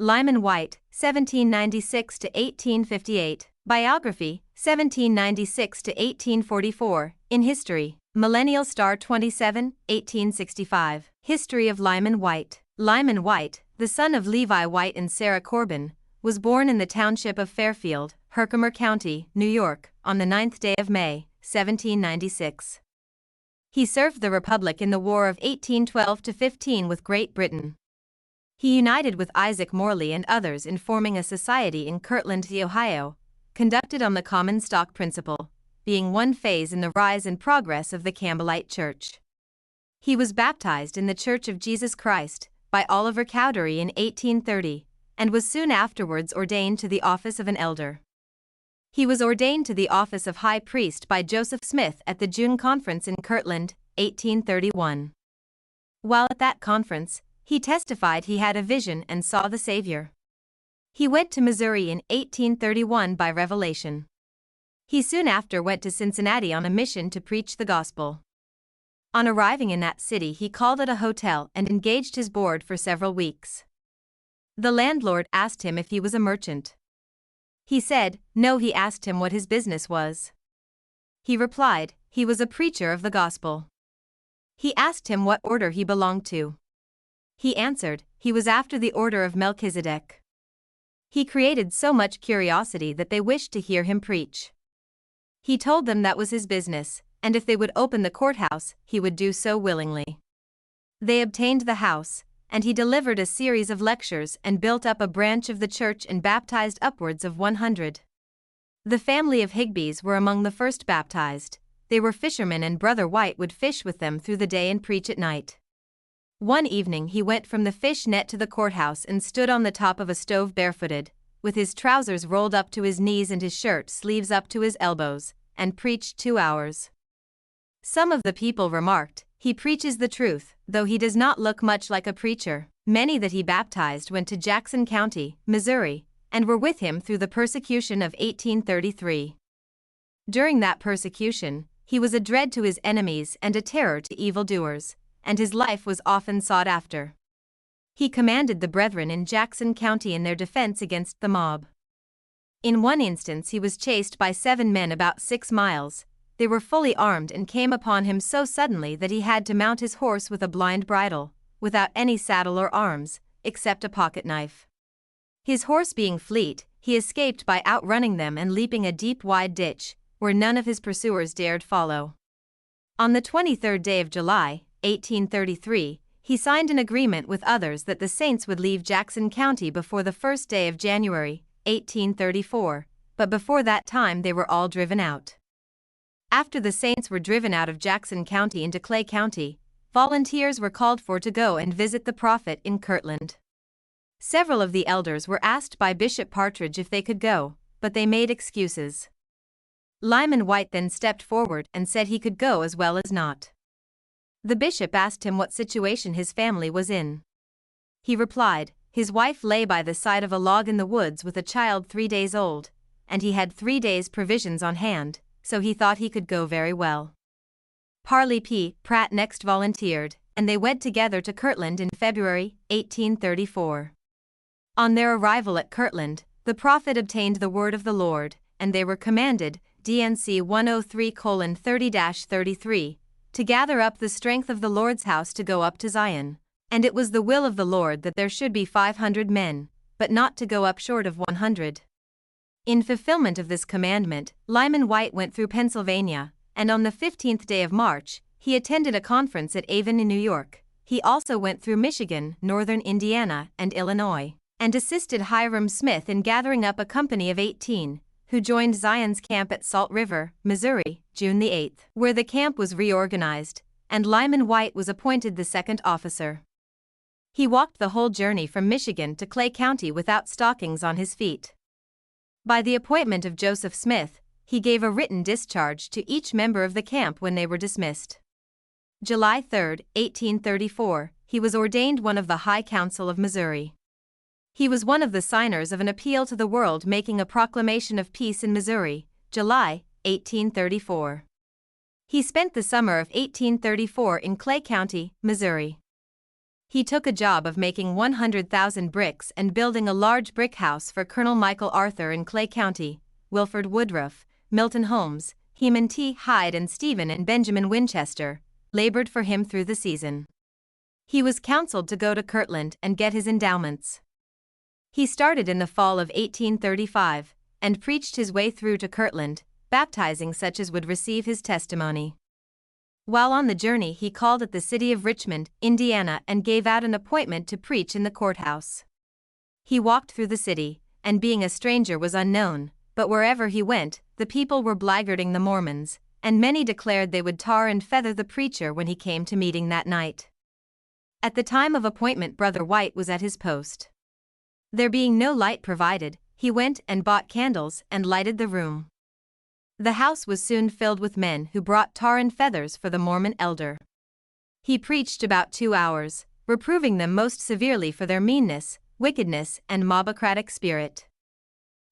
Lyman Wight, 1796 to 1858. Biography, 1796 to 1844. In history, Millennial Star 27, 1865. History of Lyman Wight. Lyman Wight, the son of Levi Wight and Sarah Corbin, was born in the township of Fairfield, Herkimer County, New York, on the 9th day of May, 1796. He served the Republic in the War of 1812-15 with Great Britain. He united with Isaac Morley and others in forming a society in Kirtland, Ohio, conducted on the common stock principle, being one phase in the rise and progress of the Campbellite Church. He was baptized in the Church of Jesus Christ by Oliver Cowdery in 1830, and was soon afterwards ordained to the office of an elder. He was ordained to the office of high priest by Joseph Smith at the June Conference in Kirtland, 1831. While at that conference, he testified he had a vision and saw the Savior. He went to Missouri in 1831 by revelation. He soon after went to Cincinnati on a mission to preach the gospel. On arriving in that city, he called at a hotel and engaged his board for several weeks. The landlord asked him if he was a merchant. He said, no. He asked him what his business was. He replied, he was a preacher of the gospel. He asked him what order he belonged to. He answered, he was after the order of Melchizedek. He created so much curiosity that they wished to hear him preach. He told them that was his business, and if they would open the courthouse, he would do so willingly. They obtained the house, and he delivered a series of lectures and built up a branch of the church and baptized upwards of 100. The family of Higbees were among the first baptized. They were fishermen, and Brother Wight would fish with them through the day and preach at night. One evening he went from the fish net to the courthouse and stood on the top of a stove barefooted, with his trousers rolled up to his knees and his shirt sleeves up to his elbows, and preached 2 hours. Some of the people remarked, he preaches the truth, though he does not look much like a preacher. Many that he baptized went to Jackson County, Missouri, and were with him through the persecution of 1833. During that persecution, he was a dread to his enemies and a terror to evildoers, and his life was often sought after. He commanded the brethren in Jackson County in their defense against the mob. In one instance he was chased by 7 men about 6 miles. They were fully armed and came upon him so suddenly that he had to mount his horse with a blind bridle, without any saddle or arms, except a pocket knife. His horse being fleet, he escaped by outrunning them and leaping a deep wide ditch, where none of his pursuers dared follow. On the 23rd day of July, 1833, he signed an agreement with others that the saints would leave Jackson County before the 1st day of January, 1834, but before that time they were all driven out. After the saints were driven out of Jackson County into Clay County, volunteers were called for to go and visit the prophet in Kirtland. Several of the elders were asked by Bishop Partridge if they could go, but they made excuses. Lyman Wight then stepped forward and said he could go as well as not. The bishop asked him what situation his family was in. He replied, his wife lay by the side of a log in the woods with a child 3 days old, and he had 3 days' provisions on hand, so he thought he could go very well. Parley P. Pratt next volunteered, and they went together to Kirtland in February, 1834. On their arrival at Kirtland, the prophet obtained the word of the Lord, and they were commanded, DNC 103:30-33, to gather up the strength of the Lord's house to go up to Zion, and it was the will of the Lord that there should be 500 men, but not to go up short of 100. In fulfillment of this commandment, Lyman Wight went through Pennsylvania, and on the 15th day of March, he attended a conference at Avon in New York. He also went through Michigan, northern Indiana, and Illinois, and assisted Hiram Smith in gathering up a company of 18, who joined Zion's camp at Salt River, Missouri, June 8, where the camp was reorganized, and Lyman Wight was appointed the 2nd officer. He walked the whole journey from Michigan to Clay County without stockings on his feet. By the appointment of Joseph Smith, he gave a written discharge to each member of the camp when they were dismissed. July 3, 1834, he was ordained one of the High Council of Missouri. He was one of the signers of an appeal to the world making a proclamation of peace in Missouri, July, 1834. He spent the summer of 1834 in Clay County, Missouri. He took a job of making 100,000 bricks and building a large brick house for Colonel Michael Arthur in Clay County, Wilford Woodruff, Milton Holmes, Heman T. Hyde and Stephen and Benjamin Winchester labored for him through the season. He was counseled to go to Kirtland and get his endowments. He started in the fall of 1835 and preached his way through to Kirtland, baptizing such as would receive his testimony. While on the journey, he called at the city of Richmond, Indiana, and gave out an appointment to preach in the courthouse. He walked through the city, and being a stranger was unknown, but wherever he went, the people were blackguarding the Mormons, and many declared they would tar and feather the preacher when he came to meeting that night. At the time of appointment, Brother Wight was at his post. There being no light provided, he went and bought candles and lighted the room. The house was soon filled with men who brought tar and feathers for the Mormon elder. He preached about 2 hours, reproving them most severely for their meanness, wickedness, and mobocratic spirit.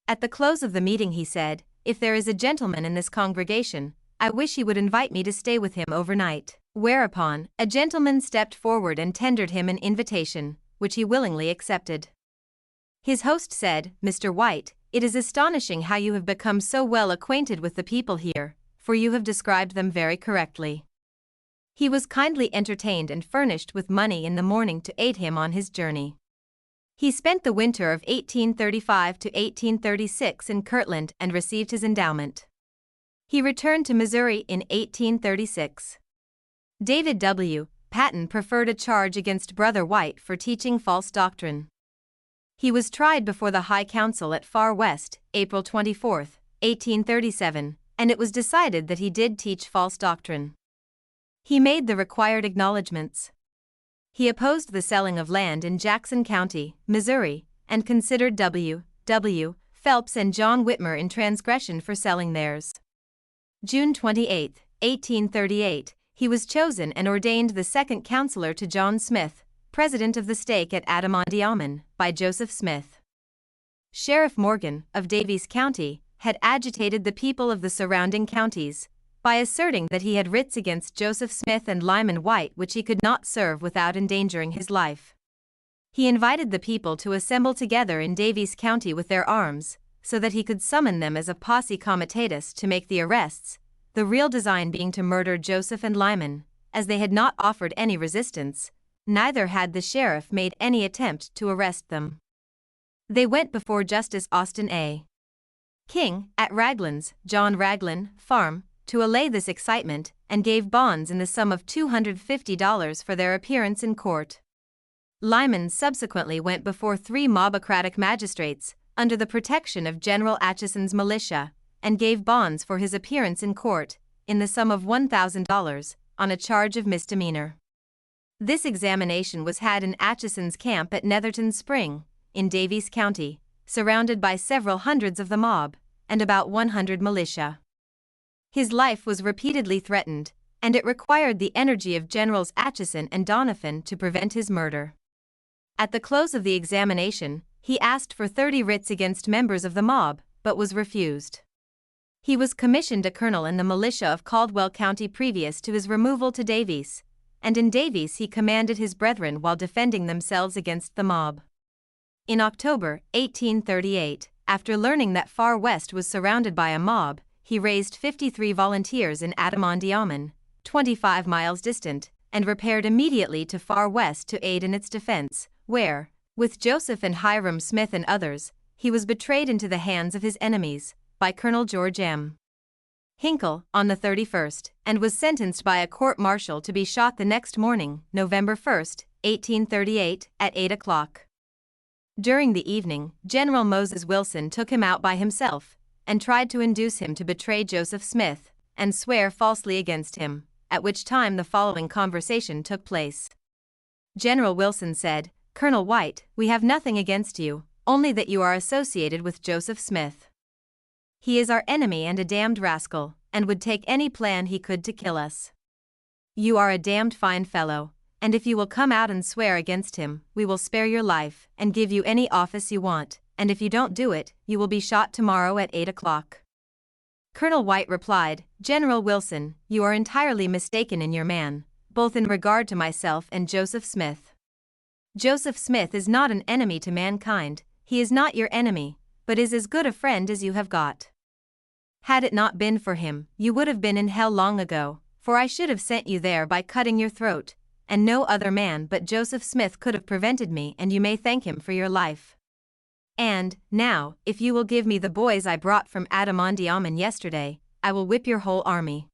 At the close of the meeting he said, "If there is a gentleman in this congregation, I wish he would invite me to stay with him overnight." Whereupon, a gentleman stepped forward and tendered him an invitation, which he willingly accepted. His host said, "Mr. Wight, it is astonishing how you have become so well acquainted with the people here, for you have described them very correctly." He was kindly entertained and furnished with money in the morning to aid him on his journey. He spent the winter of 1835 to 1836 in Kirtland and received his endowment. He returned to Missouri in 1836. David W. Patton preferred a charge against Brother Wight for teaching false doctrine. He was tried before the High Council at Far West, April 24, 1837, and it was decided that he did teach false doctrine. He made the required acknowledgments. He opposed the selling of land in Jackson County, Missouri, and considered W. Phelps and John Whitmer in transgression for selling theirs. June 28, 1838, he was chosen and ordained the second counselor to John Smith, president of the stake at Adimondaomen, by Joseph Smith. Sheriff Morgan, of Daviess County, had agitated the people of the surrounding counties by asserting that he had writs against Joseph Smith and Lyman Wight which he could not serve without endangering his life. He invited the people to assemble together in Daviess County with their arms, so that he could summon them as a posse comitatus to make the arrests, the real design being to murder Joseph and Lyman, as they had not offered any resistance, neither had the sheriff made any attempt to arrest them. They went before Justice Austin A. King, at Raglan's, John Raglan, farm, to allay this excitement, and gave bonds in the sum of $250 for their appearance in court. Lyman subsequently went before 3 mobocratic magistrates, under the protection of General Atchison's militia, and gave bonds for his appearance in court, in the sum of $1,000, on a charge of misdemeanor. This examination was had in Atchison's camp at Netherton Spring, in Daviess County, surrounded by several hundreds of the mob, and about 100 militia. His life was repeatedly threatened, and it required the energy of Generals Atchison and Doniphan to prevent his murder. At the close of the examination, he asked for 30 writs against members of the mob, but was refused. He was commissioned a colonel in the militia of Caldwell County previous to his removal to Daviess, and in Daviess he commanded his brethren while defending themselves against the mob. In October 1838, after learning that Far West was surrounded by a mob, he raised 53 volunteers in Adimondaomen, 25 miles distant, and repaired immediately to Far West to aid in its defense, where, with Joseph and Hiram Smith and others, he was betrayed into the hands of his enemies, by Colonel George M. Hinkle, on the 31st, and was sentenced by a court-martial to be shot the next morning, November 1, 1838, at 8 o'clock. During the evening, General Moses Wilson took him out by himself, and tried to induce him to betray Joseph Smith, and swear falsely against him, at which time the following conversation took place. General Wilson said, "Colonel Wight, we have nothing against you, only that you are associated with Joseph Smith. He is our enemy and a damned rascal, and would take any plan he could to kill us. You are a damned fine fellow, and if you will come out and swear against him, we will spare your life, and give you any office you want, and if you don't do it, you will be shot tomorrow at 8 o'clock. Colonel Wight replied, "General Wilson, you are entirely mistaken in your man, both in regard to myself and Joseph Smith. Joseph Smith is not an enemy to mankind, he is not your enemy, but is as good a friend as you have got. Had it not been for him, you would have been in hell long ago, for I should have sent you there by cutting your throat, and no other man but Joseph Smith could have prevented me, and you may thank him for your life. And, now, if you will give me the boys I brought from Adamandiaman yesterday, I will whip your whole army."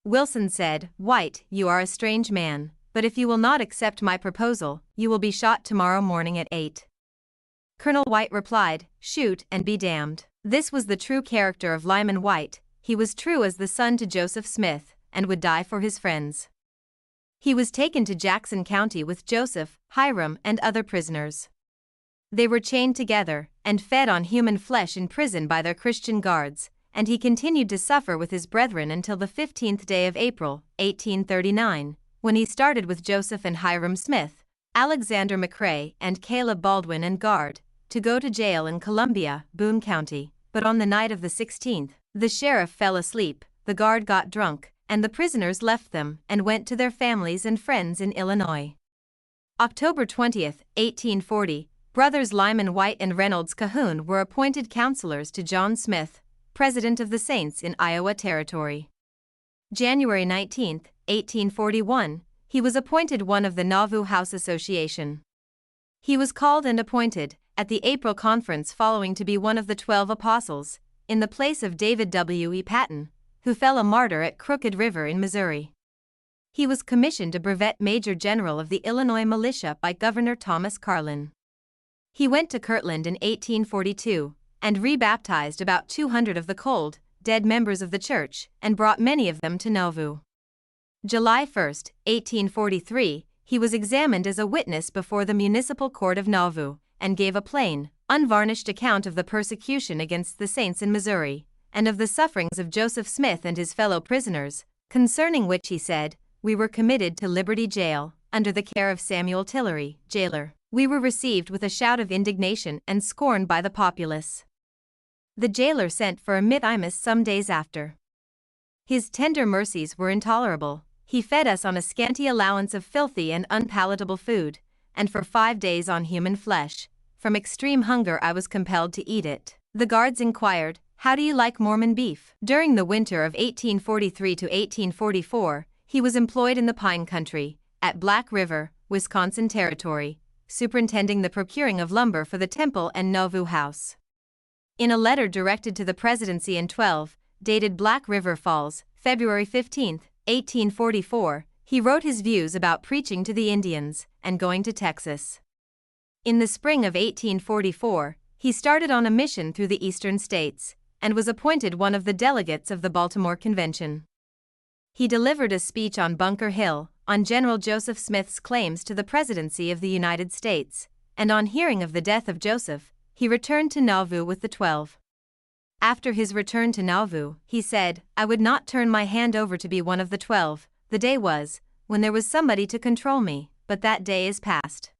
Wilson said, "Wight, you are a strange man, but if you will not accept my proposal, you will be shot tomorrow morning at 8. Colonel Wight replied, "Shoot and be damned." This was the true character of Lyman Wight. He was true as the sun to Joseph Smith, and would die for his friends. He was taken to Jackson County with Joseph, Hiram, and other prisoners. They were chained together, and fed on human flesh in prison by their Christian guards, and he continued to suffer with his brethren until the 15th day of April, 1839, when he started with Joseph and Hiram Smith, Alexander McCrae, and Caleb Baldwin and guard, to go to jail in Columbia, Boone County. But on the night of the 16th, the sheriff fell asleep, the guard got drunk, and the prisoners left them and went to their families and friends in Illinois. October 20, 1840, brothers Lyman Wight and Reynolds Cahoon were appointed counselors to John Smith, President of the Saints in Iowa Territory. January 19, 1841, he was appointed one of the Nauvoo House Association. He was called and appointed, at the April conference following, to be one of the 12 apostles, in the place of David W. E. Patton, who fell a martyr at Crooked River in Missouri. He was commissioned a brevet major general of the Illinois militia by Governor Thomas Carlin. He went to Kirtland in 1842, and rebaptized about 200 of the cold, dead members of the church, and brought many of them to Nauvoo. July 1, 1843, he was examined as a witness before the municipal court of Nauvoo, and gave a plain, unvarnished account of the persecution against the saints in Missouri, and of the sufferings of Joseph Smith and his fellow prisoners, concerning which he said, "We were committed to Liberty Jail, under the care of Samuel Tillery, jailer. We were received with a shout of indignation and scorn by the populace." The jailer sent for a mittimus some days after. His tender mercies were intolerable. He fed us on a scanty allowance of filthy and unpalatable food, and for 5 days on human flesh. From extreme hunger I was compelled to eat it. The guards inquired, "How do you like Mormon beef?" During the winter of 1843 to 1844, he was employed in the Pine Country, at Black River, Wisconsin Territory, superintending the procuring of lumber for the Temple and Nauvoo House. In a letter directed to the presidency in 12, dated Black River Falls, February 15, 1844, he wrote his views about preaching to the Indians and going to Texas. In the spring of 1844, he started on a mission through the eastern states, and was appointed one of the delegates of the Baltimore Convention. He delivered a speech on Bunker Hill, on General Joseph Smith's claims to the presidency of the United States, and on hearing of the death of Joseph, he returned to Nauvoo with the 12. After his return to Nauvoo, he said, "I would not turn my hand over to be one of the 12, the day was, when there was somebody to control me, but that day is past."